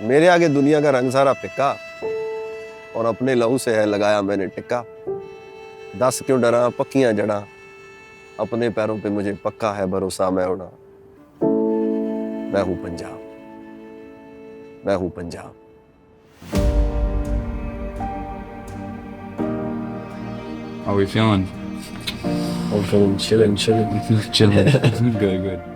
मेरे आगे दुनिया का रंग सारा फिक्का और अपने लहू से है लगाया मैंने टिक्का। दस क्यों डरा पक्कियां जड़ा, अपने पैरों पे मुझे पक्का है भरोसा मैं उड़ा। मैं हूं पंजाब, मैं हूं Punjab. How are we feeling? I'm feeling chilling. Chilling. Good, good.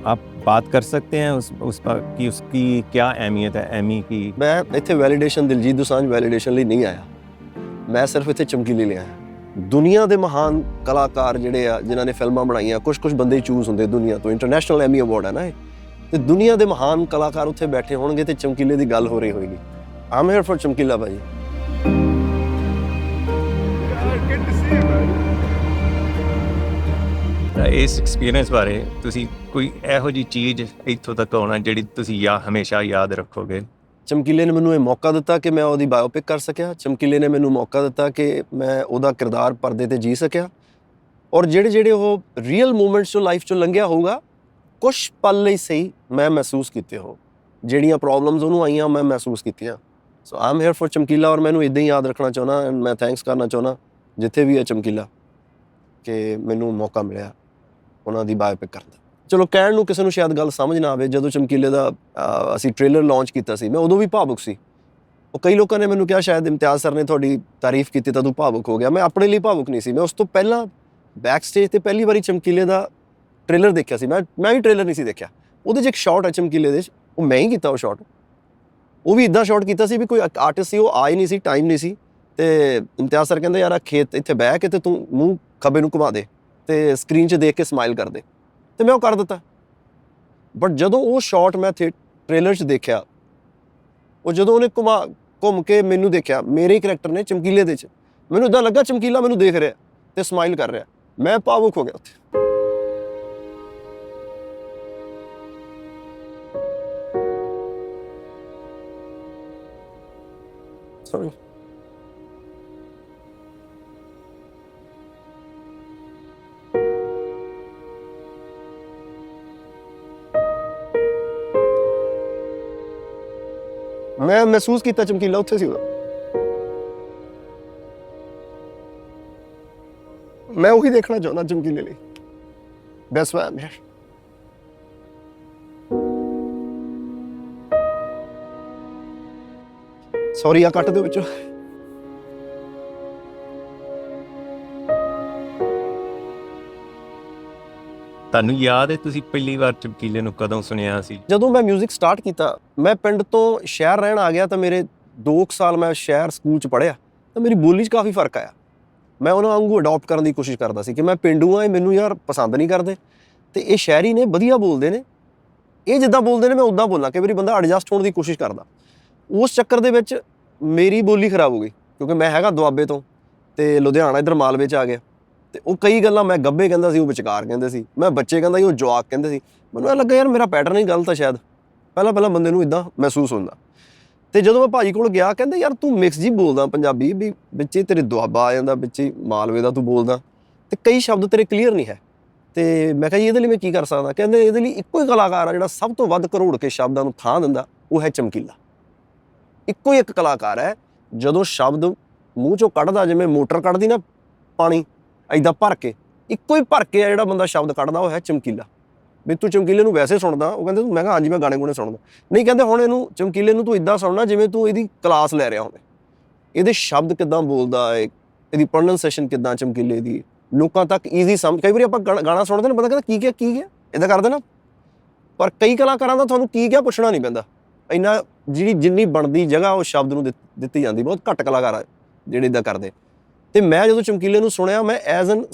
आप बात कर सकते हैं उस पर कि उसकी क्या अहमियत है एमी की। मैं इत्थे वैलीडेशन दिलजीत दोसांझ वैलीडेशन ਲਈ नहीं आया, मैं सिर्फ इत्थे चमकीले ਲਈ आया। दुनिया ਦੇ ਮਹਾਨ ਕਲਾਕਾਰ ਜਿਹੜੇ ਆ ਜਿਨ੍ਹਾਂ ਨੇ ਫਿਲਮਾਂ ਬਣਾਈਆਂ, ਕੁਝ ਬੰਦੇ ਚੂਜ਼ ਹੁੰਦੇ ਦੁਨੀਆ ਤੋਂ, ਇੰਟਰਨੈਸ਼ਨਲ ਐਮੀ ਅਵਾਰਡ ਹੈ ਨਾ ਇਹ, ਤੇ ਦੁਨੀਆ ਦੇ ਮਹਾਨ ਕਲਾਕਾਰ ਉੱਥੇ ਬੈਠੇ ਹੋਣਗੇ ਤੇ ਚਮਕੀਲੇ ਦੀ ਗੱਲ ਹੋ ਰਹੀ ਹੋਏਗੀ। ਆਮ ਹੇਅਰ ਫॉर ਚਮਕੀਲਾ ਭਾਜੀ। ਇਸ ਐਕਸਪੀਰੀਅੰਸ ਬਾਰੇ ਤੁਸੀਂ ਕੋਈ ਇਹੋ ਜਿਹੀ ਚੀਜ਼ ਇੱਥੋਂ ਤੱਕ ਆਉਣਾ ਜਿਹੜੀ ਤੁਸੀਂ ਹਮੇਸ਼ਾ ਯਾਦ ਰੱਖੋਗੇ? ਚਮਕੀਲੇ ਨੇ ਮੈਨੂੰ ਇਹ ਮੌਕਾ ਦਿੱਤਾ ਕਿ ਮੈਂ ਉਹਦੀ ਬਾਇਓਪਿਕ ਕਰ ਸਕਿਆ। ਚਮਕੀਲੇ ਨੇ ਮੈਨੂੰ ਮੌਕਾ ਦਿੱਤਾ ਕਿ ਮੈਂ ਉਹਦਾ ਕਿਰਦਾਰ ਪਰਦੇ ਤੇ ਜੀ ਸਕਿਆ। ਔਰ ਜਿਹੜੇ ਉਹ ਰੀਅਲ ਮੂਮੈਂਟਸ ਜੋ ਲਾਈਫ 'ਚੋਂ ਲੰਘਿਆ ਹੋਊਗਾ, ਕੁਛ ਪਲ ਲਈ ਸਹੀ ਮੈਂ ਮਹਿਸੂਸ ਕੀਤੇ ਹੋ, ਜਿਹੜੀਆਂ ਪ੍ਰੋਬਲਮਸ ਉਹਨੂੰ ਆਈਆਂ ਮੈਂ ਮਹਿਸੂਸ ਕੀਤੀਆਂ। ਸੋ ਆਈ ਐਮ ਹੇਅਰ ਫॉर ਚਮਕੀਲਾ। ਔਰ ਮੈਨੂੰ ਇੱਦਾਂ ਹੀ ਯਾਦ ਰੱਖਣਾ ਚਾਹੁੰਦਾ ਐਂਡ ਮੈਂ ਥੈਂਕਸ ਕਰਨਾ ਚਾਹੁੰਦਾ ਜਿੱਥੇ ਵੀ ਹੈ ਚਮਕੀਲਾ ਕਿ ਮੈਨੂੰ ਮੌਕਾ ਮਿਲਿਆ ਉਹਨਾਂ ਦੀ ਬਾਇਓਪਿਕ ਕਰਨ ਦਾ। ਚਲੋ ਕਹਿਣ ਨੂੰ ਕਿਸੇ ਨੂੰ ਸ਼ਾਇਦ ਗੱਲ ਸਮਝ ਨਾ ਆਵੇ, ਜਦੋਂ ਚਮਕੀਲੇ ਦਾ ਅਸੀਂ ਟ੍ਰੇਲਰ ਲਾਂਚ ਕੀਤਾ ਸੀ ਮੈਂ ਉਦੋਂ ਵੀ ਭਾਵੁਕ ਸੀ। ਉਹ ਕਈ ਲੋਕਾਂ ਨੇ ਮੈਨੂੰ ਕਿਹਾ ਸ਼ਾਇਦ ਇਮਤਿਆਜ਼ ਸਰ ਨੇ ਤੁਹਾਡੀ ਤਾਰੀਫ ਕੀਤੀ ਤਾਂ ਤੂੰ ਭਾਵੁਕ ਹੋ ਗਿਆ। ਮੈਂ ਆਪਣੇ ਲਈ ਭਾਵੁਕ ਨਹੀਂ ਸੀ। ਮੈਂ ਉਸ ਤੋਂ ਪਹਿਲਾਂ ਬੈਕ ਸਟੇਜ 'ਤੇ ਪਹਿਲੀ ਵਾਰੀ ਚਮਕੀਲੇ ਦਾ ਟ੍ਰੇਲਰ ਦੇਖਿਆ ਸੀ। ਮੈਂ ਵੀ ਟ੍ਰੇਲਰ ਨਹੀਂ ਸੀ ਦੇਖਿਆ। ਉਹਦੇ 'ਚ ਇੱਕ ਸ਼ਾਟ ਹੈ ਚਮਕੀਲੇ ਦੇ 'ਚ, ਉਹ ਮੈਂ ਹੀ ਕੀਤਾ ਉਹ ਸ਼ਾਟ। ਉਹ ਵੀ ਇੱਦਾਂ ਸ਼ਾਟ ਕੀਤਾ ਸੀ ਵੀ ਕੋਈ ਆਰਟਿਸਟ ਸੀ, ਉਹ ਆਏ ਨਹੀਂ ਸੀ, ਟਾਈਮ ਨਹੀਂ ਸੀ। ਅਤੇ ਇਮਤਿਆਜ਼ ਸਰ ਕਹਿੰਦੇ ਯਾਰ ਆ ਖੇਤ ਇੱਥੇ ਬਹਿ ਕੇ ਅਤੇ ਤੂੰ ਮੂੰਹ ਖੱਬੇ ਨੂੰ ਘੁਮਾ ਦੇ ਅਤੇ ਸਕਰੀਨ 'ਚ ਦੇਖ ਕੇ ਸਮਾਈਲ ਕਰ ਦੇ, ਅਤੇ ਮੈਂ ਉਹ ਕਰ ਦਿੱਤਾ। ਬਟ ਜਦੋਂ ਉਹ ਸ਼ਾਟ ਮੈਂ ਟ੍ਰੇਲਰ 'ਚ ਦੇਖਿਆ, ਉਹ ਜਦੋਂ ਉਹਨੇ ਘੁੰਮ ਕੇ ਮੈਨੂੰ ਦੇਖਿਆ, ਮੇਰੇ ਕਰੈਕਟਰ ਨੇ ਚਮਕੀਲੇ ਦੇ 'ਚ, ਮੈਨੂੰ ਇੱਦਾਂ ਲੱਗਾ ਚਮਕੀਲਾ ਮੈਨੂੰ ਦੇਖ ਰਿਹਾ ਅਤੇ ਸਮਾਈਲ ਕਰ ਰਿਹਾ। ਮੈਂ ਭਾਵੁਕ ਹੋ ਗਿਆ ਉੱਥੇ। ਸੌਰੀ। ਮੈਂ ਮਹਿਸੂਸ ਕੀਤਾ ਚਮਕੀਲਾ ਉੱਥੇ ਸੀ ਉਹਦਾ। ਮੈਂ ਉਹੀ ਦੇਖਣਾ ਚਾਹੁੰਦਾ ਚਮਕੀਲੇ ਲਈ। That's why I am here. Sorry ਆ ਕੱਟ ਦਿਓ ਵਿੱਚੋਂ। ਤੁਹਾਨੂੰ ਯਾਦ ਹੈ ਤੁਸੀਂ ਪਹਿਲੀ ਵਾਰ ਚਮਕੀਲੇ ਨੂੰ ਕਦੋਂ ਸੁਣਿਆ ਸੀ? ਜਦੋਂ ਮੈਂ ਮਿਊਜ਼ਿਕ ਸਟਾਰਟ ਕੀਤਾ, ਮੈਂ ਪਿੰਡ ਤੋਂ ਸ਼ਹਿਰ ਰਹਿਣ ਆ ਗਿਆ ਤਾਂ ਮੇਰੇ 2 ਸਾਲ ਮੈਂ ਸ਼ਹਿਰ ਸਕੂਲ 'ਚ ਪੜ੍ਹਿਆ ਤਾਂ ਮੇਰੀ ਬੋਲੀ 'ਚ ਕਾਫੀ ਫਰਕ ਆਇਆ। ਮੈਂ ਉਹਨਾਂ ਵਾਂਗੂ ਅਡੋਪਟ ਕਰਨ ਦੀ ਕੋਸ਼ਿਸ਼ ਕਰਦਾ ਸੀ ਕਿ ਮੈਂ ਪੇਂਡੂ ਹਾਂ, ਇਹ ਮੈਨੂੰ ਯਾਰ ਪਸੰਦ ਨਹੀਂ ਕਰਦੇ ਅਤੇ ਇਹ ਸ਼ਹਿਰੀ ਨੇ, ਵਧੀਆ ਬੋਲਦੇ ਨੇ, ਇਹ ਜਿੱਦਾਂ ਬੋਲਦੇ ਨੇ ਮੈਂ ਉੱਦਾਂ ਬੋਲਾਂ। ਕਈ ਵਾਰੀ ਬੰਦਾ ਐਡਜਸਟ ਹੋਣ ਦੀ ਕੋਸ਼ਿਸ਼ ਕਰਦਾ। ਉਸ ਚੱਕਰ ਦੇ ਵਿੱਚ ਮੇਰੀ ਬੋਲੀ ਖਰਾਬ ਹੋ ਗਈ ਕਿਉਂਕਿ ਮੈਂ ਹੈਗਾ ਦੁਆਬੇ ਤੋਂ ਅਤੇ ਲੁਧਿਆਣਾ ਇੱਧਰ ਮਾਲਵੇ 'ਚ ਆ ਗਿਆ ਅਤੇ ਉਹ ਕਈ ਗੱਲਾਂ ਮੈਂ ਗੱਭੇ ਕਹਿੰਦਾ ਸੀ, ਉਹ ਵਿਚਕਾਰ ਕਹਿੰਦੇ ਸੀ, ਮੈਂ ਬੱਚੇ ਕਹਿੰਦਾ ਸੀ, ਉਹ ਜਵਾਕ ਕਹਿੰਦੇ ਸੀ। ਮੈਨੂੰ ਇਹ ਲੱਗਾ ਯਾਰ ਮੇਰਾ ਪੈਟਰਨ ਹੀ ਗਲਤ ਆ ਸ਼ਾਇਦ। ਪਹਿਲਾਂ ਬੰਦੇ ਨੂੰ ਇੱਦਾਂ ਮਹਿਸੂਸ ਹੁੰਦਾ। ਅਤੇ ਜਦੋਂ ਮੈਂ ਭਾਜੀ ਕੋਲ ਗਿਆ, ਕਹਿੰਦੇ ਯਾਰ ਤੂੰ ਮਿਕਸ ਜੀ ਬੋਲਦਾ ਪੰਜਾਬੀ, ਵੀ ਵਿੱਚ ਹੀ ਤੇਰੇ ਦੁਆਬਾ ਆ ਜਾਂਦਾ, ਵਿੱਚ ਹੀ ਮਾਲਵੇ ਦਾ ਤੂੰ ਬੋਲਦਾ ਅਤੇ ਕਈ ਸ਼ਬਦ ਤੇਰੇ ਕਲੀਅਰ ਨਹੀਂ ਹੈ। ਅਤੇ ਮੈਂ ਕਿਹਾ ਜੀ ਇਹਦੇ ਲਈ ਮੈਂ ਕੀ ਕਰ ਸਕਦਾ? ਕਹਿੰਦੇ ਇਹਦੇ ਲਈ ਇੱਕੋ ਹੀ ਕਲਾਕਾਰ ਆ ਜਿਹੜਾ ਸਭ ਤੋਂ ਵੱਧ ਘਰੋੜ ਕੇ ਸ਼ਬਦਾਂ ਨੂੰ ਥਾਂ ਦਿੰਦਾ, ਉਹ ਹੈ ਚਮਕੀਲਾ। ਇੱਕੋ ਹੀ ਇੱਕ ਕਲਾਕਾਰ ਹੈ ਜਦੋਂ ਸ਼ਬਦ ਮੂੰਹ 'ਚੋਂ ਕੱਢਦਾ, ਜਿਵੇਂ ਮੋਟਰ ਕੱਢਦੀ ਨਾ ਪਾਣੀ ਇੱਦਾਂ ਭਰ ਕੇ, ਇੱਕੋ ਹੀ ਭਰ ਕੇ ਆ ਜਿਹੜਾ ਬੰਦਾ ਸ਼ਬਦ ਕੱਢਦਾ, ਉਹ ਹੈ ਚਮਕੀਲਾ। ਵੀ ਤੂੰ ਚਮਕੀਲੇ ਨੂੰ ਵੈਸੇ ਸੁਣਦਾ? ਉਹ ਕਹਿੰਦੇ ਮੈਂ ਕਿਹਾ ਹਾਂਜੀ ਮੈਂ ਗਾਣੇ ਗੁਣੇ ਸੁਣਦਾ। ਨਹੀਂ, ਕਹਿੰਦੇ ਹੁਣ ਇਹਨੂੰ ਚਮਕੀਲੇ ਨੂੰ ਤੂੰ ਇੱਦਾਂ ਸੁਣਨਾ ਜਿਵੇਂ ਤੂੰ ਇਹਦੀ ਕਲਾਸ ਲੈ ਰਿਹਾ ਹੋਵੇ। ਇਹਦੇ ਸ਼ਬਦ ਕਿੱਦਾਂ ਬੋਲਦਾ ਹੈ, ਇਹਦੀ ਪ੍ਰੋਨੰਸੀਏਸ਼ਨ ਕਿੱਦਾਂ ਚਮਕੀਲੇ ਦੀ, ਲੋਕਾਂ ਤੱਕ ਈਜ਼ੀ ਸਮਝ। ਕਈ ਵਾਰੀ ਆਪਾਂ ਗਾਣਾ ਸੁਣਦੇ ਨੇ, ਬੰਦਾ ਕਹਿੰਦਾ ਕੀ ਗਿਆ ਇੱਦਾਂ ਕਰਦੇ ਨਾ, ਪਰ ਕਈ ਕਲਾਕਾਰਾਂ ਦਾ ਤੁਹਾਨੂੰ ਕੀ ਕਿਹਾ ਪੁੱਛਣਾ ਨਹੀਂ ਪੈਂਦਾ। ਇੰਨਾ ਜਿੰਨੀ ਬਣਦੀ ਜਗ੍ਹਾ ਉਹ ਸ਼ਬਦ ਨੂੰ ਦਿੱਤੀ ਜਾਂਦੀ। ਬਹੁਤ ਘੱਟ ਕਲਾਕਾਰ ਆ ਜਿਹੜੇ ਇੱਦਾਂ ਕਰਦੇ। ਅਤੇ ਮੈਂ ਜਦੋਂ ਚਮਕੀਲੇ ਨੂੰ ਸੁਣਿਆ, ਮੈਂ ਐਜ਼ ਐਨ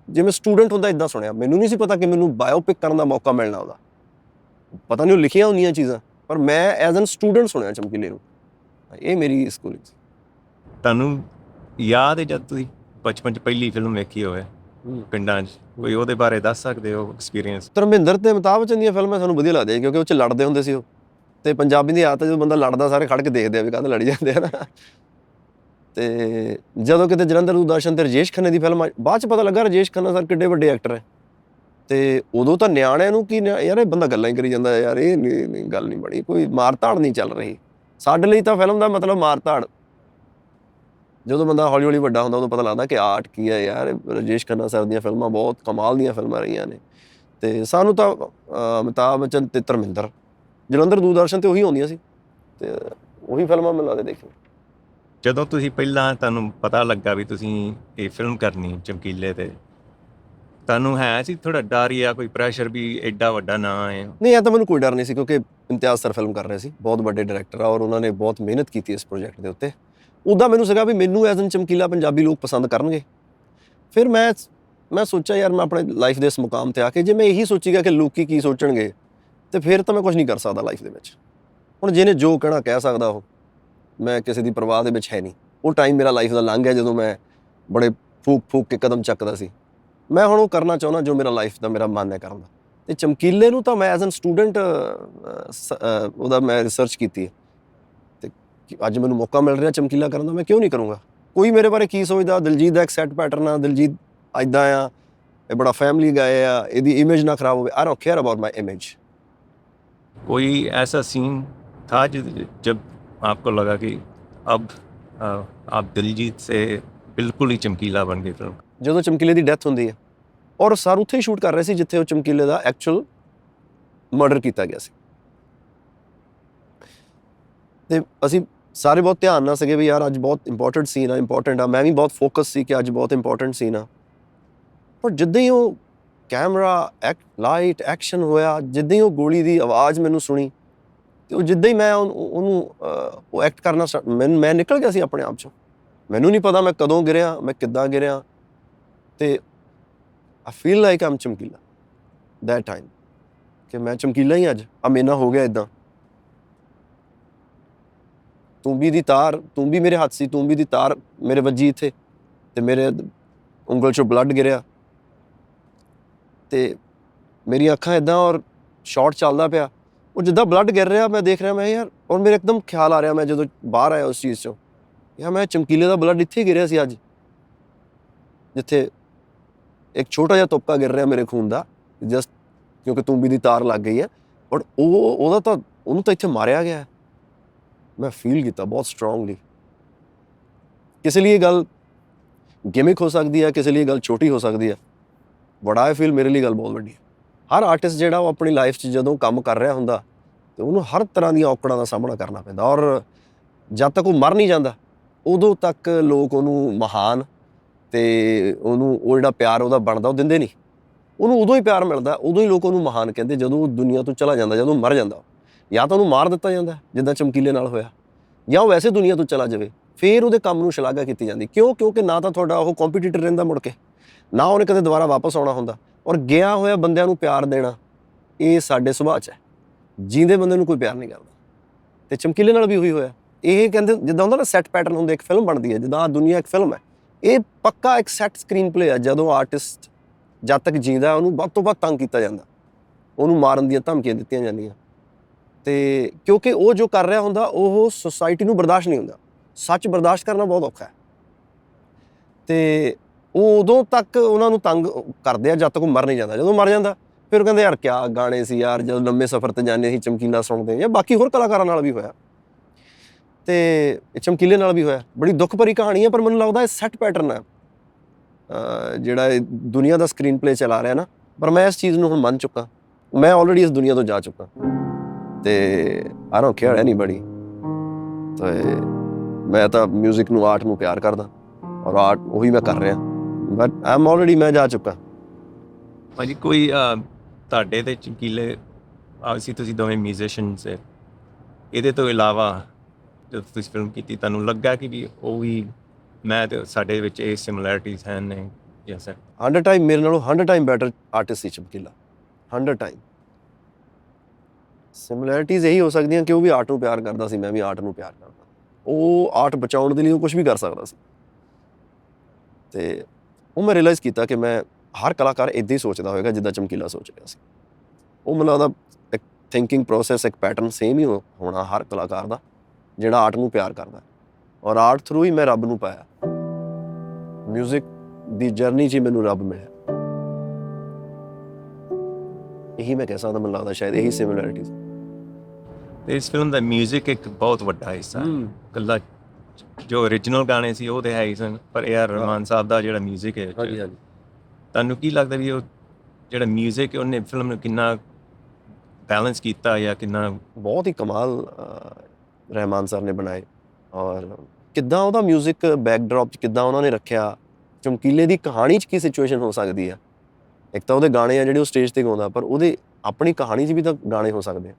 ਜਿਵੇਂ ਸਟੂਡੈਂਟ ਹੁੰਦਾ ਇੱਦਾਂ ਸੁਣਿਆ। ਮੈਨੂੰ ਨਹੀਂ ਸੀ ਪਤਾ ਕਿ ਮੈਨੂੰ ਬਾਇਓਪਿਕ ਕਰਨ ਦਾ ਮੌਕਾ ਮਿਲਣਾ ਉਹਦਾ। ਪਤਾ ਨਹੀਂ ਉਹ ਲਿਖੀਆਂ ਹੁੰਦੀਆਂ ਚੀਜ਼ਾਂ, ਪਰ ਮੈਂ ਐਜ਼ ਐਨ ਸਟੂਡੈਂਟ ਸੁਣਿਆ ਚਮਕੀਲੇ ਨੂੰ। ਇਹ ਮੇਰੀ ਸਕੂਲਿੰਗ ਸੀ। ਤੁਹਾਨੂੰ ਯਾਦ ਹੈ ਜਦ ਤੁਸੀਂ ਬਚਪਨ 'ਚ ਪਹਿਲੀ ਫਿਲਮ ਵੇਖੀ ਹੋਵੇ ਪਿੰਡਾਂ 'ਚ, ਕੋਈ ਉਹਦੇ ਬਾਰੇ ਦੱਸ ਸਕਦੇ ਹੋ ਐਕਸਪੀਰੀਅੰਸ? ਧਰਮਿੰਦਰ ਅਤੇ ਅਮਿਤਾਭ ਬੱਚਨ ਦੀਆਂ ਫਿਲਮਾਂ ਸਾਨੂੰ ਵਧੀਆ ਲੱਗਦੀਆਂ ਕਿਉਂਕਿ ਉਹ 'ਚ ਲੜਦੇ ਹੁੰਦੇ ਸੀ ਉਹ। ਅਤੇ ਪੰਜਾਬੀ ਦੀ ਆਦਤ ਜਦੋਂ ਬੰਦਾ ਲੜਦਾ ਸਾਰੇ ਖੜ੍ਹ ਕੇ ਦੇਖਦੇ ਆ ਵੀ ਕਾਹਦੇ ਲੜੀ ਜਾਂਦੇ ਆ ਨਾ। ਅਤੇ ਜਦੋਂ ਕਿਤੇ ਜਲੰਧਰ ਦੂਰਦਰਸ਼ਨ 'ਤੇ ਰਾਜੇਸ਼ ਖੰਨੇ ਦੀ ਫਿਲਮ ਆਈ, ਬਾਅਦ 'ਚ ਪਤਾ ਲੱਗਾ ਰਾਜੇਸ਼ ਖੰਨਾ ਸਰ ਕਿੱਡੇ ਵੱਡੇ ਐਕਟਰ ਹੈ। ਤੇ ਉਦੋਂ ਤਾਂ ਨਿਆਣਿਆਂ ਨੂੰ ਕੀ ਯਾਰ ਇਹ ਬੰਦਾ ਗੱਲਾਂ ਹੀ ਕਰੀ ਜਾਂਦਾ ਯਾਰ, ਇਹ ਨਹੀਂ ਗੱਲ ਨਹੀਂ ਬਣੀ, ਕੋਈ ਮਾਰ ਧਾੜ ਨਹੀਂ ਚੱਲ ਰਹੀ। ਸਾਡੇ ਲਈ ਤਾਂ ਫਿਲਮ ਦਾ ਮਤਲਬ ਮਾਰ ਧਾੜ। ਜਦੋਂ ਬੰਦਾ ਹੌਲੀ ਹੌਲੀ ਵੱਡਾ ਹੁੰਦਾ ਉਦੋਂ ਪਤਾ ਲੱਗਦਾ ਕਿ ਆਰਟ ਕੀ ਹੈ ਯਾਰ। ਰਾਜੇਸ਼ ਖੰਨਾ ਸਰ ਦੀਆਂ ਫਿਲਮਾਂ ਬਹੁਤ ਕਮਾਲ ਦੀਆਂ ਫਿਲਮਾਂ ਰਹੀਆਂ ਨੇ। ਤੇ ਸਾਨੂੰ ਤਾਂ ਅਮਿਤਾਭ ਬੱਚਨ ਤੇ ਧਰਮਿੰਦਰ ਜਲੰਧਰ ਦੂਰਦਰਸ਼ਨ ਤੇ ਉਹੀ ਆਉਂਦੀਆਂ ਸੀ ਤੇ ਉਹੀ ਫਿਲਮਾਂ ਮੈਨੂੰ ਲੱਗਦਾ ਦੇਖੀ। ਜਦੋਂ ਤੁਸੀਂ ਪਹਿਲਾਂ ਤੁਹਾਨੂੰ ਪਤਾ ਲੱਗਾ ਵੀ ਤੁਸੀਂ ਇਹ ਫਿਲਮ ਕਰਨੀ ਚਮਕੀਲੇ ਤੇ, ਤੁਹਾਨੂੰ ਹੈ ਸੀ ਥੋੜਾ ਡਰ ਜਾਂ ਕੋਈ ਪ੍ਰੈਸ਼ਰ ਵੀ ਐਡਾ ਵੱਡਾ ਨਾਂ ਹੈ? ਨਹੀਂ, ਇਹ ਤਾਂ ਮੈਨੂੰ ਕੋਈ ਡਰ ਨਹੀਂ ਸੀ ਕਿਉਂਕਿ ਇਮਤਿਆਜ਼ ਸਰ ਫਿਲਮ ਕਰ ਰਹੇ ਸੀ, ਬਹੁਤ ਵੱਡੇ ਡਾਇਰੈਕਟਰ ਆ ਔਰ ਉਹਨਾਂ ਨੇ ਬਹੁਤ ਮਿਹਨਤ ਕੀਤੀ ਇਸ ਪ੍ਰੋਜੈਕਟ ਦੇ ਉੱਤੇ। ਉੱਦਾਂ ਮੈਨੂੰ ਸੀਗਾ ਵੀ ਮੈਨੂੰ ਐਜ਼ ਐਨ ਚਮਕੀਲਾ ਪੰਜਾਬੀ ਲੋਕ ਪਸੰਦ ਕਰਨਗੇ। ਫਿਰ ਮੈਂ ਸੋਚਿਆ ਯਾਰ ਮੈਂ ਆਪਣੇ ਲਾਈਫ ਦੇ ਇਸ ਮੁਕਾਮ ਤੇ ਆ ਕੇ ਜੇ ਮੈਂ ਇਹੀ ਸੋਚੀਗਾ ਕਿ ਲੋਕੀ ਕੀ ਸੋਚਣਗੇ ਤੇ ਫਿਰ ਤਾਂ ਮੈਂ ਕੁਝ ਨਹੀਂ ਕਰ ਸਕਦਾ ਲਾਈਫ ਦੇ ਵਿੱਚ। ਹੁਣ ਜਿਹਨੇ ਜੋ ਕਹਿਣਾ ਕਹਿ ਸਕਦਾ ਉਹ, ਮੈਂ ਕਿਸੇ ਦੀ ਪਰਵਾਹ ਦੇ ਵਿੱਚ ਹੈ ਨਹੀਂ। ਉਹ ਟਾਈਮ ਮੇਰਾ ਲਾਈਫ ਦਾ ਲੰਘ ਗਿਆ ਜਦੋਂ ਮੈਂ ਬੜੇ ਫੂਕ ਕੇ ਕਦਮ ਚੱਕਦਾ ਸੀ। ਮੈਂ ਹੁਣ ਉਹ ਕਰਨਾ ਚਾਹੁੰਦਾ ਜੋ ਮੇਰਾ ਲਾਈਫ ਦਾ ਮੇਰਾ ਮਨ ਹੈ ਕਰਨ ਦਾ। ਤੇ ਚਮਕੀਲੇ ਨੂੰ ਤਾਂ ਮੈਂ ਐਜ਼ ਐਨ ਸਟੂਡੈਂਟ ਉਹਦਾ ਮੈਂ ਰਿਸਰਚ ਕੀਤੀ ਹੈ ਤੇ ਅੱਜ ਮੈਨੂੰ ਮੌਕਾ ਮਿਲ ਰਿਹਾ ਚਮਕੀਲਾ ਕਰਨ ਦਾ, ਮੈਂ ਕਿਉਂ ਨਹੀਂ ਕਰੂੰਗਾ। ਕੋਈ ਮੇਰੇ ਬਾਰੇ ਕੀ ਸੋਚਦਾ, ਦਿਲਜੀਤ ਦਾ ਇੱਕ ਸੈੱਟ ਪੈਟਰਨ ਆ, ਦਿਲਜੀਤ ਇੱਦਾਂ ਆ, ਇਹ ਬੜਾ ਫੈਮਿਲੀ ਗਾਏ ਆ, ਇਹਦੀ ਇਮੇਜ ਨਾ ਖਰਾਬ ਹੋਵੇ। I don't care about my image. कोई ऐसा सीन था जब आपको लगा कि अब आप दिलजीत से बिल्कुल ही चमकीला बन गए फिल्म? ਜਦੋਂ ਚਮਕੀਲੇ ਦੀ ਡੈਥ ਹੁੰਦੀ ਹੈ ਔਰ ਸਰ ਉੱਥੇ ਹੀ ਸ਼ੂਟ ਕਰ ਰਹੇ ਸੀ ਜਿੱਥੇ ਉਹ ਚਮਕੀਲੇ ਦਾ ਐਕਚੁਅਲ ਮਰਡਰ ਕੀਤਾ ਗਿਆ ਸੀ। ਤੇ ਅਸੀਂ ਸਾਰੇ ਬਹੁਤ ਧਿਆਨ ਨਾਲ ਸੀਗੇ ਵੀ ਯਾਰ ਅੱਜ ਬਹੁਤ ਇੰਪੋਰਟੈਂਟ ਸੀਨ ਆ, ਇੰਪੋਰਟੈਂਟ ਆ। ਮੈਂ ਵੀ ਬਹੁਤ ਫੋਕਸ ਸੀ ਕਿ ਅੱਜ ਬਹੁਤ ਇੰਪੋਰਟੈਂਟ ਸੀਨ ਆ। ਪਰ ਜਿੱਦਾਂ ਹੀ ਉਹ ਕੈਮਰਾ ਲਾਈਟ ਐਕਸ਼ਨ ਹੋਇਆ, ਜਿੱਦਾਂ ਹੀ ਉਹ ਗੋਲੀ ਦੀ ਆਵਾਜ਼ ਮੈਨੂੰ ਸੁਣੀ ਤੇ ਉਹ ਜਿੱਦਾਂ ਹੀ ਮੈਂ ਉਹਨੂੰ ਉਹ ਐਕਟ ਕਰਨਾ ਮੈਂ ਨਿਕਲ ਗਿਆ ਸੀ ਆਪਣੇ ਆਪ 'ਚੋਂ। ਮੈਨੂੰ ਨਹੀਂ ਪਤਾ ਮੈਂ ਕਦੋਂ ਗਿਰਿਆ, ਮੈਂ ਕਿੱਦਾਂ ਗਿਰਿਆ। ਤੇ I feel like Aam Chamkila that time, ਕਿ ਮੈਂ ਚਮਕੀਲਾ ਹੀ ਅੱਜ ਆ ਮੇਰੇ ਨਾਲ ਹੋ ਗਿਆ ਇੱਦਾਂ। ਤੂੰਬੀ ਦੀ ਤਾਰ, ਤੂੰਬੀ ਮੇਰੇ ਹੱਥ ਸੀ, ਤੂੰਬੀ ਦੀ ਤਾਰ ਮੇਰੇ ਵੱਜੀ ਇੱਥੇ ਤੇ ਮੇਰੇ ਉਂਗਲ 'ਚੋਂ ਬਲੱਡ ਗਿਰਿਆ ਤੇ ਮੇਰੀਆਂ ਅੱਖਾਂ ਇੱਦਾਂ ਔਰ ਸ਼ਾਟ ਚੱਲਦਾ ਪਿਆ। ਉਹ ਜਿੱਦਾਂ ਬਲੱਡ ਗਿਰ ਰਿਹਾ ਮੈਂ ਦੇਖ ਰਿਹਾ, ਮੈਂ ਯਾਰ, ਔਰ ਮੇਰੇ ਇੱਕਦਮ ਖਿਆਲ ਆ ਰਿਹਾ ਮੈਂ ਜਦੋਂ ਬਾਹਰ ਆਇਆ ਉਸ ਚੀਜ਼ 'ਚੋਂ, ਯਾਰ ਮੈਂ ਚਮਕੀਲੇ ਦਾ ਬਲੱਡ ਇੱਥੇ ਗਿਰਿਆ ਸੀ ਅੱਜ, ਜਿੱਥੇ ਇੱਕ ਛੋਟਾ ਜਿਹਾ ਤੁਪਕਾ ਗਿਰ ਰਿਹਾ ਮੇਰੇ ਖੂਨ ਦਾ ਜਸਟ ਕਿਉਂਕਿ ਤੂੰਬੀ ਦੀ ਤਾਰ ਲੱਗ ਗਈ ਹੈ। ਬਟ ਉਹਨੂੰ ਤਾਂ ਇੱਥੇ ਮਾਰਿਆ ਗਿਆ। ਮੈਂ ਫੀਲ ਕੀਤਾ ਬਹੁਤ ਸਟਰੋਂਗਲੀ। ਕਿਸੇ ਲਈ ਇਹ ਗੱਲ ਗਿਮਿਕ ਹੋ ਸਕਦੀ ਹੈ, ਕਿਸੇ ਲਈ ਇਹ ਗੱਲ ਛੋਟੀ ਹੋ ਸਕਦੀ ਹੈ, ਬਟ ਆਈ ਫੀਲ ਮੇਰੇ ਲਈ ਗੱਲ ਬਹੁਤ ਵੱਡੀ ਹੈ। ਹਰ ਆਰਟਿਸਟ ਜਿਹੜਾ ਉਹ ਆਪਣੀ ਲਾਈਫ 'ਚ ਜਦੋਂ ਕੰਮ ਕਰ ਰਿਹਾ ਹੁੰਦਾ ਤੇ ਉਹਨੂੰ ਹਰ ਤਰ੍ਹਾਂ ਦੀਆਂ ਔਕੜਾਂ ਦਾ ਸਾਹਮਣਾ ਕਰਨਾ ਪੈਂਦਾ ਔਰ ਜਦ ਤੱਕ ਉਹ ਮਰ ਨਹੀਂ ਜਾਂਦਾ ਉਦੋਂ ਤੱਕ ਲੋਕ ਉਹਨੂੰ ਮਹਾਨ ਤੇ ਉਹਨੂੰ ਉਹ ਜਿਹੜਾ ਪਿਆਰ ਉਹਦਾ ਬਣਦਾ ਉਹ ਦਿੰਦੇ ਨਹੀਂ। ਉਹਨੂੰ ਉਦੋਂ ਹੀ ਪਿਆਰ ਮਿਲਦਾ, ਉਦੋਂ ਹੀ ਲੋਕ ਉਹਨੂੰ ਮਹਾਨ ਕਹਿੰਦੇ ਜਦੋਂ ਉਹ ਦੁਨੀਆ ਤੋਂ ਚਲਾ ਜਾਂਦਾ, ਜਦੋਂ ਮਰ ਜਾਂਦਾ। ਜਾਂ ਤਾਂ ਉਹਨੂੰ ਮਾਰ ਦਿੱਤਾ ਜਾਂਦਾ ਜਿੱਦਾਂ ਚਮਕੀਲੇ ਨਾਲ ਹੋਇਆ, ਜਾਂ ਉਹ ਵੈਸੇ ਦੁਨੀਆ ਤੋਂ ਚਲਾ ਜਾਵੇ, ਫਿਰ ਉਹਦੇ ਕੰਮ ਨੂੰ ਸ਼ਲਾਘਾ ਕੀਤੀ ਜਾਂਦੀ। ਕਿਉਂਕਿ ਨਾ ਤਾਂ ਤੁਹਾਡਾ ਉਹ ਕੰਪੀਟੀਟਰ ਰਹਿੰਦਾ ਮੁੜ ਕੇ, ਨਾ ਉਹਨੇ ਕਦੇ ਦੁਬਾਰਾ ਵਾਪਸ ਆਉਣਾ ਹੁੰਦਾ। ਔਰ ਗਿਆ ਹੋਇਆ ਬੰਦਿਆਂ ਨੂੰ ਪਿਆਰ ਦੇਣਾ ਇਹ ਸਾਡੇ ਸੁਭਾਅ 'ਚ ਹੈ। ਜੀਂਦੇ ਬੰਦੇ ਨੂੰ ਕੋਈ ਪਿਆਰ ਨਹੀਂ ਕਰਦਾ ਤੇ ਚਮਕੀਲੇ ਨਾਲ ਵੀ ਉਹੀ ਹੋਇਆ। ਇਹ ਕਹਿੰਦੇ ਜਿੱਦਾਂ ਹੁੰਦਾ ਨਾ ਸੈੱਟ ਪੈਟਰਨ ਹੁੰਦੇ, ਇੱਕ ਫਿਲਮ ਬਣਦੀ ਹੈ, ਜਿੱਦਾਂ ਦੁਨੀਆ ਇੱਕ ਫਿਲਮ ਹੈ, ਇਹ ਪੱਕਾ ਇੱਕ ਸੈੱਟ ਸਕਰੀਨ ਪਲੇ ਹੈ। ਜਦੋਂ ਆਰਟਿਸਟ ਜਦ ਤੱਕ ਜੀਂਦਾ ਉਹਨੂੰ ਵੱਧ ਤੋਂ ਵੱਧ ਤੰਗ ਕੀਤਾ ਜਾਂਦਾ, ਉਹਨੂੰ ਮਾਰਨ ਦੀਆਂ ਧਮਕੀਆਂ ਦਿੱਤੀਆਂ ਜਾਂਦੀਆਂ ਤੇ ਕਿਉਂਕਿ ਉਹ ਜੋ ਕਰ ਰਿਹਾ ਹੁੰਦਾ ਉਹ ਸੁਸਾਇਟੀ ਨੂੰ ਬਰਦਾਸ਼ਤ ਨਹੀਂ ਹੁੰਦਾ। ਸੱਚ ਬਰਦਾਸ਼ਤ ਕਰਨਾ ਬਹੁਤ ਔਖਾ ਹੈ ਤੇ ਉਹ ਉਦੋਂ ਤੱਕ ਉਹਨਾਂ ਨੂੰ ਤੰਗ ਕਰਦੇ ਆ ਜਦ ਤੱਕ ਉਹ ਮਰ ਨਹੀਂ ਜਾਂਦਾ। ਜਦੋਂ ਮਰ ਜਾਂਦਾ ਫਿਰ ਉਹ ਕਹਿੰਦੇ ਯਾਰ ਕਿਆ ਗਾਣੇ ਸੀ ਯਾਰ, ਜਦੋਂ ਲੰਮੇ ਸਫ਼ਰ ਤੇ ਜਾਂਦੇ ਸੀ ਚਮਕੀਲਾ ਸੁਣਦੇ, ਜਾਂ ਬਾਕੀ ਹੋਰ ਕਲਾਕਾਰਾਂ ਨਾਲ ਵੀ ਹੋਇਆ ਤੇ ਚਮਕੀਲੇ ਨਾਲ ਵੀ ਹੋਇਆ। ਬੜੀ ਦੁੱਖ ਭਰੀ ਕਹਾਣੀ ਹੈ, ਪਰ ਮੈਨੂੰ ਲੱਗਦਾ ਇਹ ਸੈੱਟ ਪੈਟਰਨ ਹੈ ਜਿਹੜਾ ਇਹ ਦੁਨੀਆ ਦਾ ਸਕਰੀਨ ਪਲੇ ਚਲਾ ਰਿਹਾ ਨਾ। ਪਰ ਮੈਂ ਇਸ ਚੀਜ਼ ਨੂੰ ਹੁਣ ਮੰਨ ਚੁੱਕਾ, ਮੈਂ ਆਲਰੇਡੀ ਇਸ ਦੁਨੀਆ ਤੋਂ ਜਾ ਚੁੱਕਾ ਤੇ ਆਈ ਡੋਂਟ ਕੇਅਰ ਐਨੀਬਾਡੀ। ਤੇ ਮੈਂ ਤਾਂ ਮਿਊਜ਼ਿਕ ਨੂੰ, ਆਰਟ ਨੂੰ ਪਿਆਰ ਕਰਦਾ ਔਰ ਆਰਟ ਉਹੀ ਮੈਂ ਕਰ ਰਿਹਾ, ਬਟ ਆਈ ਐਮ ਆਲਰੇਡੀ, ਮੈਂ ਜਾ ਚੁੱਕਾ। ਭਾਜੀ ਕੋਈ ਤੁਹਾਡੇ ਤੇ ਚਮਕੀਲੇ ਆਬਵੀਅਸਲੀ ਤੁਸੀਂ ਦੋਵੇਂ ਮਿਊਜ਼ੀਸ਼ੀਅਨਸ ਹੈ, ਇਹਦੇ ਤੋਂ ਇਲਾਵਾ ਜਦੋਂ ਤੁਸੀਂ ਫਿਲਮ ਕੀਤੀ ਤੁਹਾਨੂੰ ਲੱਗਾ ਕਿ ਵੀ ਉਹ ਵੀ ਮੈਂ ਤੇ ਸਾਡੇ ਵਿੱਚ ਇਹ ਸਿਮਿਲੈਰਿਟੀਜ਼ ਹਨ ਨੇ? Yes sir. 100 ਟਾਈਮ ਮੇਰੇ ਨਾਲੋਂ 100 ਟਾਈਮ ਬੈਟਰ ਆਰਟਿਸਟ ਸੀ ਚਮਕੀਲਾ, 100 ਟਾਈਮ। ਸਿਮਿਲੈਰਿਟੀਜ਼ ਇਹੀ ਹੋ ਸਕਦੀਆਂ ਕਿ ਉਹ ਵੀ ਆਰਟ ਨੂੰ ਪਿਆਰ ਕਰਦਾ ਸੀ, ਮੈਂ ਵੀ ਆਰਟ ਨੂੰ ਪਿਆਰ ਕਰਦਾ। ਉਹ ਆਰਟ ਬਚਾਉਣ ਦੇ ਲਈ ਉਹ ਕੁਝ ਵੀ ਕਰ ਸਕਦਾ ਸੀ ਤੇ ਉਹ ਮੈਂ ਰਿਅਲਾਈਜ਼ ਕੀਤਾ ਕਿ ਮੈਂ ਹਰ ਕਲਾਕਾਰ ਇੱਦਾਂ ਹੀ ਸੋਚਦਾ ਹੋਏਗਾ ਜਿੱਦਾਂ ਚਮਕੀਲਾ ਸੋਚ ਰਿਹਾ ਸੀ। ਉਹ ਮੈਨੂੰ ਲੱਗਦਾ ਇੱਕ ਥਿੰਕਿੰਗ ਪ੍ਰੋਸੈਸ, ਇੱਕ ਪੈਟਰਨ ਸੇਮ ਹੀ ਹੋਣਾ ਹਰ ਕਲਾਕਾਰ ਦਾ ਜਿਹੜਾ ਆਰਟ ਨੂੰ ਪਿਆਰ ਕਰਦਾ। ਔਰ ਆਰਟ ਥਰੂ ਹੀ ਮੈਂ ਰੱਬ ਨੂੰ ਪਾਇਆ। ਮਿਊਜ਼ਿਕ ਦੀ ਜਰਨੀ 'ਚ ਹੀ ਮੈਨੂੰ ਰੱਬ ਮਿਲਿਆ। ਇਹੀ ਮੈਂ ਕਹਿ ਸਕਦਾ, ਮੈਨੂੰ ਲੱਗਦਾ ਸ਼ਾਇਦ ਇਹੀ ਸਿਮਿਲੈਰਿਟੀਜ਼। ਤੇ ਇਸ ਫਿਲਮ ਦਾ 뮤직 ਇੱਕ ਬਹੁਤ ਵੱਡਾ ਹਿੱਸਾ ਹੈ। ਇਕੱਲਾ ਜੋ ਓਰੀਜਨਲ ਗਾਣੇ ਸੀ ਉਹ ਤੇ ਹੈ ਹੀ ਸਨ, ਪਰ A.R. ਰਹਿਮਾਨ ਸਾਹਿਬ ਦਾ ਜਿਹੜਾ 뮤직 ਹੈ, ਹਾਂਜੀ ਹਾਂਜੀ। ਤੁਹਾਨੂੰ ਕੀ ਲੱਗਦਾ ਵੀ ਉਹ ਜਿਹੜਾ 뮤직 ਹੈ ਉਹਨੇ ਫਿਲਮ ਨੂੰ ਕਿੰਨਾ ਬੈਲੈਂਸ ਕੀਤਾ ਜਾਂ ਕਿੰਨਾ? ਬਹੁਤ ਹੀ ਕਮਾਲ ਰਹਿਮਾਨ ਸਰ ਨੇ ਬਣਾਏ, ਔਰ ਕਿੱਦਾਂ ਉਹਦਾ 뮤직 ਬੈਕਡ੍ਰੌਪ 'ਚ ਕਿੱਦਾਂ ਉਹਨਾਂ ਨੇ ਰੱਖਿਆ। ਚਮਕੀਲੇ ਦੀ ਕਹਾਣੀ 'ਚ ਕੀ ਸਿਚੁਏਸ਼ਨ ਹੋ ਸਕਦੀ ਆ? ਇੱਕ ਤਾਂ ਉਹਦੇ ਗਾਣੇ ਆ ਜਿਹੜੇ ਉਹ ਸਟੇਜ ਤੇ ਗਾਉਂਦਾ, ਪਰ ਉਹਦੇ ਆਪਣੀ ਕਹਾਣੀ 'ਚ ਵੀ ਤਾਂ ਗਾਣੇ ਹੋ ਸਕਦੇ ਆ।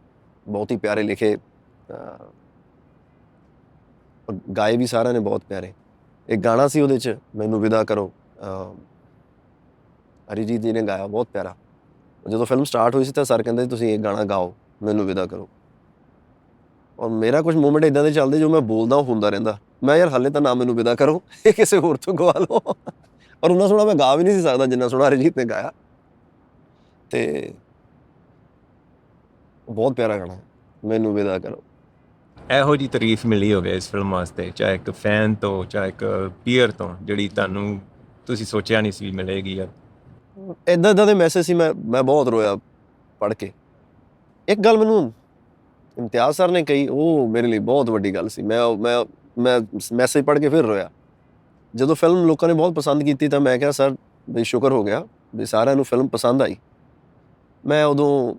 ਬਹੁਤ ਹੀ ਪਿਆਰੇ ਲਿਖੇ, ਗਾਏ ਵੀ ਸਾਰਿਆਂ ਨੇ ਬਹੁਤ ਪਿਆਰੇ। ਇੱਕ ਗਾਣਾ ਸੀ ਉਹਦੇ 'ਚ, ਮੈਨੂੰ ਵਿਦਾ ਕਰੋ, ਅਰੀਜੀਤ ਜੀ ਨੇ ਗਾਇਆ, ਬਹੁਤ ਪਿਆਰਾ। ਜਦੋਂ ਫਿਲਮ ਸਟਾਰਟ ਹੋਈ ਸੀ ਤਾਂ ਸਰ ਕਹਿੰਦੇ ਤੁਸੀਂ ਇਹ ਗਾਣਾ ਗਾਓ, ਮੈਨੂੰ ਵਿਦਾ ਕਰੋ। ਔਰ ਮੇਰਾ ਕੁਝ ਮੂਮੈਂਟ ਇੱਦਾਂ ਦੇ ਚੱਲਦੇ ਜੋ ਮੈਂ ਬੋਲਦਾ ਉਹ ਹੁੰਦਾ ਰਹਿੰਦਾ। ਮੈਂ ਯਾਰ ਹਾਲੇ ਤਾਂ ਨਾ ਮੈਨੂੰ ਵਿਦਾ ਕਰੋ, ਇਹ ਕਿਸੇ ਹੋਰ ਤੋਂ ਗਵਾ ਲਓ। ਔਰ ਉਹਨਾਂ ਸੋਹਣਾ ਮੈਂ ਗਾ ਵੀ ਨਹੀਂ ਸੀ ਸਕਦਾ ਜਿੰਨਾ ਸੋਹਣਾ ਅਰੀਜੀਤ ਨੇ ਗਾਇਆ। ਤੇ ਬਹੁਤ ਪਿਆਰਾ ਗਾਣਾ, ਮੈਨੂੰ ਵਿਦਾ ਕਰੋ। ਇਹੋ ਜਿਹੀ ਤਾਰੀਫ ਮਿਲੀ ਹੋਵੇ ਇਸ ਫਿਲਮ ਵਾਸਤੇ, ਚਾਹੇ ਇੱਕ ਫੈਨ ਤੋਂ, ਚਾਹੇ ਇੱਕ ਪੀਅਰ ਤੋਂ, ਜਿਹੜੀ ਤੁਹਾਨੂੰ ਤੁਸੀਂ ਸੋਚਿਆ ਨਹੀਂ ਸੀ ਮਿਲੇਗੀ? ਯਾਰ ਇੱਦਾਂ ਦੇ ਮੈਸੇਜ ਸੀ, ਮੈਂ ਬਹੁਤ ਰੋਇਆ ਪੜ੍ਹ ਕੇ। ਇੱਕ ਗੱਲ ਮੈਨੂੰ ਇਮਤਿਆਜ਼ ਸਰ ਨੇ ਕਹੀ, ਉਹ ਮੇਰੇ ਲਈ ਬਹੁਤ ਵੱਡੀ ਗੱਲ ਸੀ। ਮੈਂ ਮੈਸੇਜ ਪੜ੍ਹ ਕੇ ਫਿਰ ਰੋਇਆ। ਜਦੋਂ ਫਿਲਮ ਲੋਕਾਂ ਨੇ ਬਹੁਤ ਪਸੰਦ ਕੀਤੀ ਤਾਂ ਮੈਂ ਕਿਹਾ ਸਰ ਵੀ ਸ਼ੁਕਰ ਹੋ ਗਿਆ ਵੀ ਸਾਰਿਆਂ ਨੂੰ ਫਿਲਮ ਪਸੰਦ ਆਈ। ਮੈਂ ਉਦੋਂ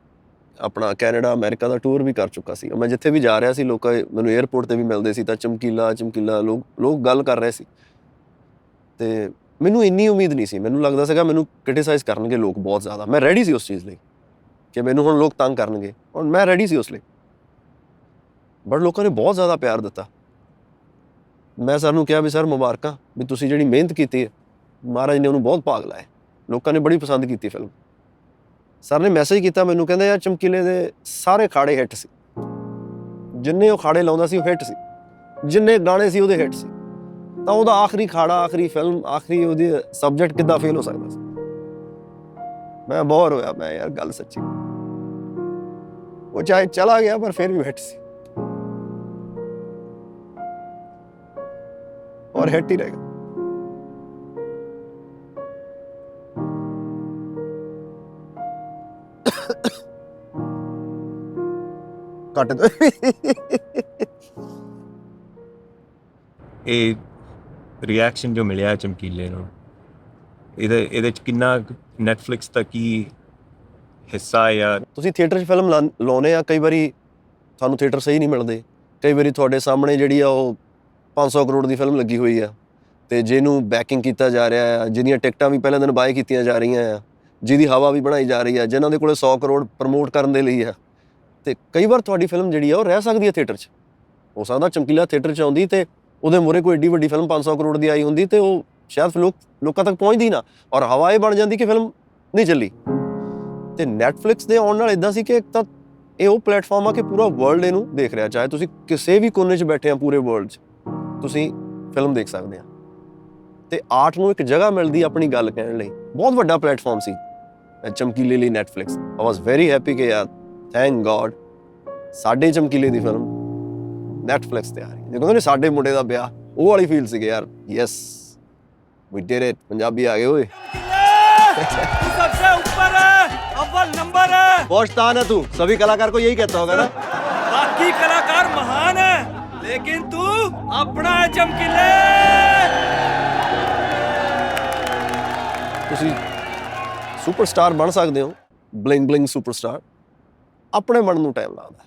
ਆਪਣਾ ਕੈਨੇਡਾ ਅਮਰੀਕਾ ਦਾ ਟੂਰ ਵੀ ਕਰ ਚੁੱਕਾ ਸੀ। ਮੈਂ ਜਿੱਥੇ ਵੀ ਜਾ ਰਿਹਾ ਸੀ ਲੋਕਾਂ ਮੈਨੂੰ ਏਅਰਪੋਰਟ 'ਤੇ ਵੀ ਮਿਲਦੇ ਸੀ ਤਾਂ ਚਮਕੀਲਾ ਚਮਕੀਲਾ ਲੋਕ ਗੱਲ ਕਰ ਰਹੇ ਸੀ। ਅਤੇ ਮੈਨੂੰ ਇੰਨੀ ਉਮੀਦ ਨਹੀਂ ਸੀ, ਮੈਨੂੰ ਲੱਗਦਾ ਸੀਗਾ ਮੈਨੂੰ ਕ੍ਰਿਟੀਸਾਈਜ਼ ਕਰਨਗੇ ਲੋਕ ਬਹੁਤ ਜ਼ਿਆਦਾ। ਮੈਂ ਰੈਡੀ ਸੀ ਉਸ ਚੀਜ਼ ਲਈ ਕਿ ਮੈਨੂੰ ਹੁਣ ਲੋਕ ਤੰਗ ਕਰਨਗੇ, ਔਰ ਮੈਂ ਰੈਡੀ ਸੀ ਉਸ ਲਈ। ਬਟ ਲੋਕਾਂ ਨੇ ਬਹੁਤ ਜ਼ਿਆਦਾ ਪਿਆਰ ਦਿੱਤਾ। ਮੈਂ ਸਰ ਨੂੰ ਕਿਹਾ ਵੀ ਸਰ ਮੁਬਾਰਕਾਂ, ਵੀ ਤੁਸੀਂ ਜਿਹੜੀ ਮਿਹਨਤ ਕੀਤੀ ਹੈ ਮਹਾਰਾਜ ਨੇ ਉਹਨੂੰ ਬਹੁਤ ਭਾਗ ਲਾਏ। ਲੋਕਾਂ ਨੇ ਬੜੀ ਪਸੰਦ ਕੀਤੀ ਫਿਲਮ। ਸਰ ਨੇ ਮੈਸੇਜ ਕੀਤਾ ਮੈਨੂੰ, ਕਹਿੰਦੇ ਯਾਰ ਚਮਕੀਲੇ ਦੇ ਸਾਰੇ ਖਾੜੇ ਹਿੱਟ ਸੀ, ਜਿੰਨੇ ਉਹ ਖਾੜੇ ਲਾਉਂਦਾ ਸੀ ਉਹ ਹਿੱਟ ਸੀ, ਜਿੰਨੇ ਗਾਣੇ ਸੀ ਉਹਦੇ ਹਿੱਟ ਸੀ, ਤਾਂ ਉਹਦਾ ਆਖਰੀ ਖਾੜਾ, ਆਖਰੀ ਫਿਲਮ, ਆਖਰੀ ਉਹਦੀ ਸਬਜੈਕਟ ਕਿੱਦਾਂ ਫੇਲ ਹੋ ਸਕਦਾ ਸੀ? ਮੈਂ ਬਹੁਤ ਹੋਇਆ। ਮੈਂ ਯਾਰ ਗੱਲ ਸੱਚੀ, ਉਹ ਚਾਹੇ ਚਲਾ ਗਿਆ ਪਰ ਫਿਰ ਵੀ ਹਿੱਟ ਸੀ, ਔਰ ਹਿੱਟ ਹੀ ਰਹੇਗਾ। ਕੱਟ ਦੋ। ਇਹ ਰਿਐਕਸ਼ਨ ਜੋ ਮਿਲਿਆ ਚਮਕੀਲੇ ਨੂੰ, ਇਹਦੇ 'ਚ ਕਿੰਨਾ ਨੈਟਫਲਿਕਸ ਦਾ ਕੀ ਹਿੱਸਾ ਆ? ਤੁਸੀਂ ਥੀਏਟਰ 'ਚ ਫਿਲਮ ਲਾਉਂਦੇ ਆ, ਕਈ ਵਾਰੀ ਤੁਹਾਨੂੰ ਥੀਏਟਰ ਸਹੀ ਨਹੀਂ ਮਿਲਦੇ। ਕਈ ਵਾਰੀ ਤੁਹਾਡੇ ਸਾਹਮਣੇ ਜਿਹੜੀ ਆ ਉਹ 500 ਕਰੋੜ ਦੀ ਫਿਲਮ ਲੱਗੀ ਹੋਈ ਆ, ਅਤੇ ਜਿਹਨੂੰ ਬੈਕਿੰਗ ਕੀਤਾ ਜਾ ਰਿਹਾ ਆ, ਜਿਹਦੀਆਂ ਟਿਕਟਾਂ ਵੀ ਪਹਿਲੇ ਦਿਨ ਬਾਏ ਕੀਤੀਆਂ ਜਾ ਰਹੀਆਂ ਆ, ਜਿਹਦੀ ਹਵਾ ਵੀ ਬਣਾਈ ਜਾ ਰਹੀ ਆ, ਜਿਨ੍ਹਾਂ ਦੇ ਕੋਲ 100 ਕਰੋੜ ਪ੍ਰਮੋਟ ਕਰਨ ਦੇ ਲਈ ਆ। ਅਤੇ ਕਈ ਵਾਰ ਤੁਹਾਡੀ ਫਿਲਮ ਜਿਹੜੀ ਆ ਉਹ ਰਹਿ ਸਕਦੀ ਹੈ ਥੀਏਟਰ 'ਚ। ਹੋ ਸਕਦਾ ਚਮਕੀਲਾ ਥੀਏਟਰ 'ਚ ਆਉਂਦੀ ਅਤੇ ਉਹਦੇ ਮੂਹਰੇ ਕੋਈ ਐਡੀ ਵੱਡੀ ਫਿਲਮ 500 ਕਰੋੜ ਦੀ ਆਈ ਹੁੰਦੀ ਅਤੇ ਉਹ ਸ਼ਾਇਦ ਲੋਕਾਂ ਤੱਕ ਪਹੁੰਚਦੀ ਨਾ, ਔਰ ਹਵਾ ਇਹ ਬਣ ਜਾਂਦੀ ਕਿ ਫਿਲਮ ਨਹੀਂ ਚੱਲੀ। ਅਤੇ ਨੈਟਫਲਿਕਸ ਦੇ ਆਉਣ ਨਾਲ ਇੱਦਾਂ ਸੀ ਕਿ ਇੱਕ ਤਾਂ ਇਹ ਉਹ ਪਲੇਟਫਾਰਮ ਆ ਕਿ ਪੂਰਾ ਵਰਲਡ ਇਹਨੂੰ ਦੇਖ ਰਿਹਾ, ਚਾਹੇ ਤੁਸੀਂ ਕਿਸੇ ਵੀ ਕੋਨੇ 'ਚ ਬੈਠੇ ਆ ਪੂਰੇ ਵਰਲਡ 'ਚ, ਤੁਸੀਂ ਫਿਲਮ ਦੇਖ ਸਕਦੇ ਆ। ਅਤੇ ਆਰਟ ਨੂੰ ਇੱਕ ਜਗ੍ਹਾ ਮਿਲਦੀ ਆਪਣੀ ਗੱਲ ਕਹਿਣ ਲਈ। ਬਹੁਤ ਵੱਡਾ ਪਲੇਟਫਾਰਮ ਸੀ ਚਮਕੀਲੇ ਲਈ ਨੈਟਫਲਿਕਸ। ਆਈ ਵਾਜ਼ ਵੈਰੀ ਹੈਪੀ ਕਿ ਯਾਰ ਥੈਂਕ ਗੋਡ ਸਾਡੇ ਚਮਕੀਲੇ ਦੀ ਫਿਲਮ ਨੈਟਫਲਿਕਸ 'ਤੇ ਆ ਰਹੀ। ਜੇ ਕਹਿੰਦੇ ਨੇ ਸਾਡੇ ਮੁੰਡੇ ਦਾ ਵਿਆਹ, ਉਹ ਵਾਲੀ ਫੀਲ ਸੀਗੇ ਯਾਰ। Yes we did it, Punjabi ਆ ਗਏ ਓਏ। सबसे ऊपर है, अव्वल नंबर है। बहुत शान है तू, सभी कलाकार को यही कहता होगा ना। बाकी कलाकार महान है, लेकिन तू अपना है चमकीले। ਤੁਸੀਂ ਸੁਪਰਸਟਾਰ ਬਣ ਸਕਦੇ ਹੋ, ਬਲਿੰਗ ਸੁਪਰਸਟਾਰ। ਆਪਣੇ ਬਣਨ ਨੂੰ ਟਾਈਮ ਲੱਗਦਾ,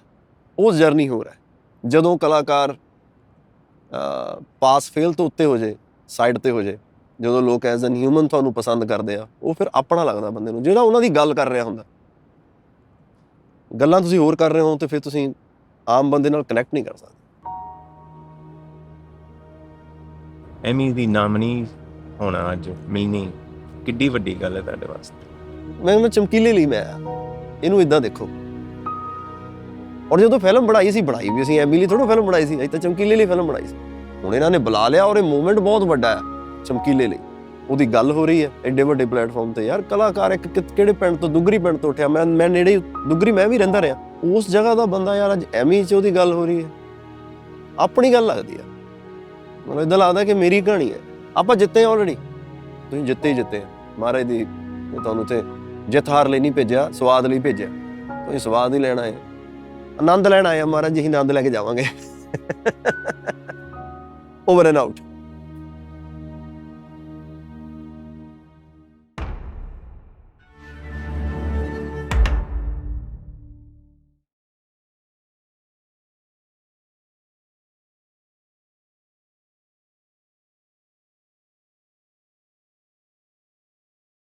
ਉਹ ਜਰਨੀ ਹੋਰ ਹੈ। ਜਦੋਂ ਕਲਾਕਾਰ ਪਾਸ ਫੇਲ ਤੋਂ ਉੱਤੇ ਹੋ ਜੇ, ਸਾਈਡ 'ਤੇ ਹੋ ਜੇ, ਜਦੋਂ ਲੋਕ ਐਜ਼ ਐਨ ਹਿਊਮਨ ਤੁਹਾਨੂੰ ਪਸੰਦ ਕਰਦੇ ਆ, ਉਹ ਫਿਰ ਆਪਣਾ ਲੱਗਦਾ ਬੰਦੇ ਨੂੰ, ਜਿਹੜਾ ਉਹਨਾਂ ਦੀ ਗੱਲ ਕਰ ਰਿਹਾ ਹੁੰਦਾ। ਗੱਲਾਂ ਤੁਸੀਂ ਹੋਰ ਕਰ ਰਹੇ ਹੋ ਅਤੇ ਫਿਰ ਤੁਸੀਂ ਆਮ ਬੰਦੇ ਨਾਲ ਕਨੈਕਟ ਨਹੀਂ ਕਰ ਸਕਦੇ। ਐਮੀ ਦੀ ਨਾਮਨੀ ਹੋਣਾ ਅੱਜ ਮਿਲਣੀ ਕਿੱਡੀ ਵੱਡੀ ਗੱਲ ਹੈ ਤੁਹਾਡੇ ਵਾਸਤੇ। ਮੈਂ ਉਹਨਾਂ ਚਮਕੀਲੇ ਲਈ ਮੈਂ ਆਇਆ, ਇਹਨੂੰ ਇੱਦਾਂ ਦੇਖੋ। ਔਰ ਜਦੋਂ ਫਿਲਮ ਬਣਾਈ ਵੀ ਅਸੀਂ ਐਮੀ ਲਈ ਥੋੜ੍ਹਾ ਫਿਲਮ ਬਣਾਈ ਸੀ, ਅਸੀਂ ਤਾਂ ਚਮਕੀਲੇ ਲਈ ਫਿਲਮ ਬਣਾਈ ਸੀ। ਹੁਣ ਇਹਨਾਂ ਨੇ ਬੁਲਾ ਲਿਆ ਔਰ ਇਹ ਮੂਵਮੈਂਟ ਬਹੁਤ ਵੱਡਾ ਹੈ ਚਮਕੀਲੇ ਲਈ। ਉਹਦੀ ਗੱਲ ਹੋ ਰਹੀ ਹੈ ਐਡੇ ਵੱਡੇ ਪਲੇਟਫਾਰਮ 'ਤੇ। ਯਾਰ ਕਲਾਕਾਰ ਇੱਕ ਕਿਹੜੇ ਪਿੰਡ ਤੋਂ, ਦੁੱਗਰੀ ਪਿੰਡ ਤੋਂ ਉੱਠਿਆ। ਮੈਂ ਨੇੜੇ ਦੁੱਗਰੀ ਮੈਂ ਵੀ ਰਹਿੰਦਾ ਰਿਹਾ, ਉਸ ਜਗ੍ਹਾ ਦਾ ਬੰਦਾ ਯਾਰ ਅੱਜ ਐਮੀ 'ਚ ਉਹਦੀ ਗੱਲ ਹੋ ਰਹੀ ਹੈ। ਆਪਣੀ ਗੱਲ ਲੱਗਦੀ ਆ, ਮੈਨੂੰ ਇੱਦਾਂ ਲੱਗਦਾ ਕਿ ਮੇਰੀ ਕਹਾਣੀ ਹੈ। ਆਪਾਂ ਜਿੱਤੇ ਆਲਰੇਡੀ, ਤੁਸੀਂ ਜਿੱਤੇ ਹੀ ਜਿੱਤੇ ਆ। ਮਹਾਰਾਜ ਦੀ ਤੁਹਾਨੂੰ ਤੇ ਜਿੱਤ ਹਾਰ ਲਈ ਨਹੀਂ ਭੇਜਿਆ, ਸਵਾਦ ਲਈ ਭੇਜਿਆ। ਤੁਸੀਂ ਸਵਾਦ ਹੀ ਲੈਣਾ ਹੈ, ਆਨੰਦ ਲੈਣ ਆਏ ਆ ਮਹਾਰਾਜ ਜੀ, ਆਨੰਦ ਲੈ ਕੇ ਜਾਵਾਂਗੇ। Over and out.